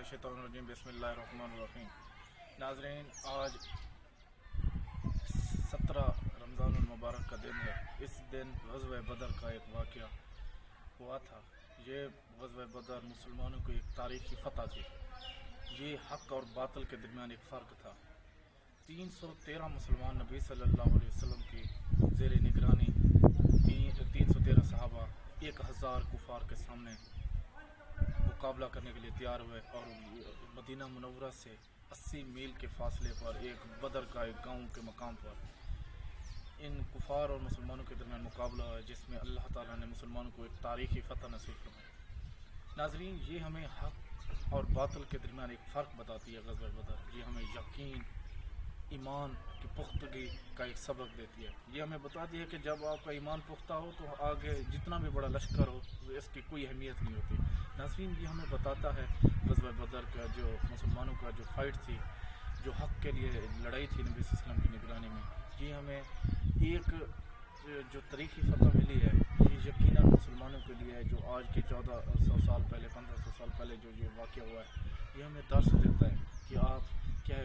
मिनश्शैतानिर्रजीम बिस्मिल्लाहिर्रहमानिर्रहीम। नाज़रीन, आज 17 रमज़ानुल मुबारक का दिन है। इस दिन ग़ज़वा बदर का एक वाक़या हुआ था। ये ग़ज़वा बदर मुसलमानों की एक तारीख़ी फ़तह थी। ये हक़ और बातिल के दरमियान एक फ़र्क था। 313 मुसलमान नबी सल्लल्लाहु अलैहि वसल्लम की ज़ेर निगरानी 313 सहाबा 1000 कुफ़ार के सामने मुकाबला करने के लिए तैयार हुए और मदीना मुनव्वरा से 80 मील के फासले पर एक बदर का एक गांव के मकाम पर इन कुफार और मुसलमानों के दरमियान मुकाबला है, जिसमें अल्लाह ताला ने मुसलमानों को एक तारीख़ी फ़तह नसीब फरमाई। नाज़रीन, ये हमें हक़ और बातिल के दरमियान एक फ़र्क बताती है। ग़ज़वा बदर ये हमें यकीन, ईमान की पुख्तगी का एक सबक देती है। ये हमें बताती है कि जब आपका ईमान पुख्ता हो तो आगे जितना भी बड़ा लश्कर हो इसकी कोई अहमियत नहीं होती। नाज़रीन, ये हमें बताता है ग़ज़वा बदर का जो मुसलमानों का जो फ़ाइट थी, जो हक़ के लिए लड़ाई थी नबी सल्लल्लाहु अलैहि वसल्लम की निगरानी में, ये हमें एक जो तारीख़ी फ़तह मिली है, ये यकीनन मुसलमानों के लिए है। जो आज के 1400 साल पहले 1500 साल पहले जो ये वाक़या हुआ है, ये हमें दर्स देता है कि आप क्या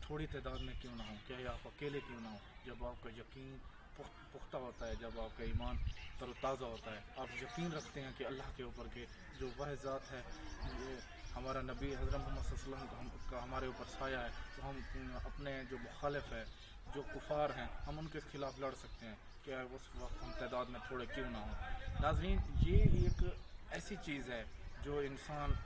थोड़ी तादाद में क्यों ना हो, क्या आप अकेले क्यों ना हो। जब आपका यकीन पुख्ता होता है, जब आपका ईमान तरोताज़ा होता है, आप यकीन रखते हैं कि अल्लाह के ऊपर के जो वह ज़ात है, हमारा नबी हज़रत मोहम्मद सल्लल्लाहु अलैहि वसल्लम का हमारे ऊपर साया है, तो हम अपने जो मुखालिफ है, जो कुफार हैं, हम उनके ख़िलाफ़ लड़ सकते हैं। क्या उस वक्त हम तादाद में थोड़े क्यों ना हो। नाज़रीन, ये एक ऐसी चीज़ है जो इंसान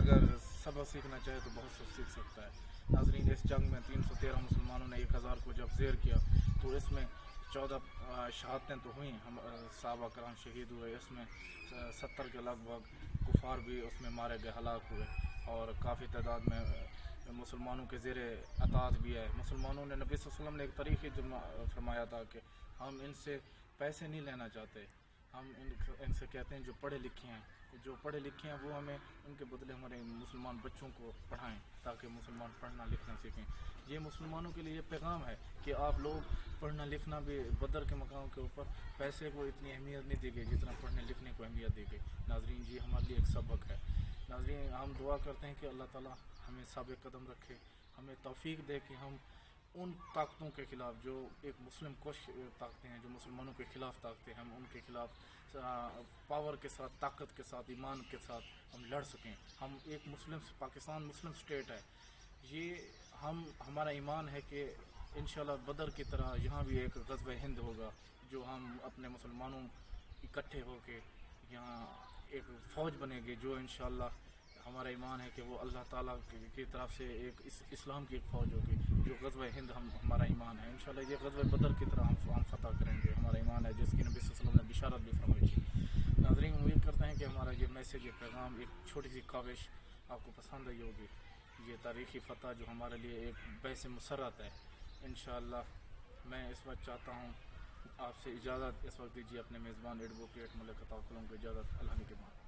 अगर सबक सीखना चाहे तो बहुत कुछ सीख सकता है। नाज़रीन, इस जंग में 313 मुसलमानों ने 1000 को जब ज़ेर किया तो इसमें 14 शहादतें तो हुई, हम सहाबा कराम शहीद हुए, इसमें 70 के लगभग कुफार भी उसमें मारे गए, हलाक हुए, और काफ़ी तादाद में मुसलमानों के ज़ेर अताअत भी है। मुसलमानों ने नबी सल्लल्लाहु अलैहि वसल्लम ने एक तरीक़े फरमाया था कि हम इनसे पैसे नहीं लेना चाहते, हम इनसे कहते हैं जो पढ़े लिखे हैं, जो पढ़े लिखे हैं वो हमें उनके बदले हमारे मुसलमान बच्चों को पढ़ाएं ताकि मुसलमान पढ़ना लिखना सीखें। ये मुसलमानों के लिए पैगाम है कि आप लोग पढ़ना लिखना भी बदर के मकाम के ऊपर पैसे को इतनी अहमियत नहीं दी गई जितना पढ़ने लिखने को अहमियत दी गई। नाज़रीन, ये हमारे लिए एक सबक है। नाज़रीन, हम दुआ करते हैं कि अल्लाह ताला हमें साबित कदम रखे, हमें तौफीक दे कि हम उन ताकतों के ख़िलाफ़ जो एक मुस्लिम कुश ताकतें हैं, जो मुसलमानों के ख़िलाफ़ ताकतें, हम उनके ख़िलाफ़ पावर के साथ, ताकत के साथ, ईमान के साथ हम लड़ सकें। हम एक पाकिस्तान मुस्लिम स्टेट है, ये हमारा ईमान है कि इंशाअल्लाह बदर की तरह यहाँ भी एक ग़ज़वा हिंद होगा, जो हम अपने मुसलमानों इकट्ठे होके यहाँ एक फ़ौज बनेगी, जो इंशाअल्लाह हमारा ईमान है कि वो अल्लाह ताला की तरफ से एक इस्लाम की एक फ़ौज होगी, जो ग़ज़वा हिंद हमारा ईमान है। इंशाअल्लाह ये ग़ज़वा बदर की तरह हम फ़तह करेंगे, हमारा ईमान है, जिसकी नबी सल्लल्लाहु अलैहि वसल्लम ने बिशारत भी फरमाई थी। नाज़रीन, उम्मीद करते हैं कि हमारा ये मैसेज, ये पैगाम, एक छोटी सी काविश आपको पसंद आई होगी। ये तारीख़ी फ़तह जो हमारे लिए एक बहस मुसर्रत है। इंशाअल्लाह मैं इस वक्त चाहता हूँ आपसे इजाज़त इस वक्त दीजिए अपने मेज़बान एडवोकेट मलिक अता कलम को इजाज़त। अल्लाह के बाद।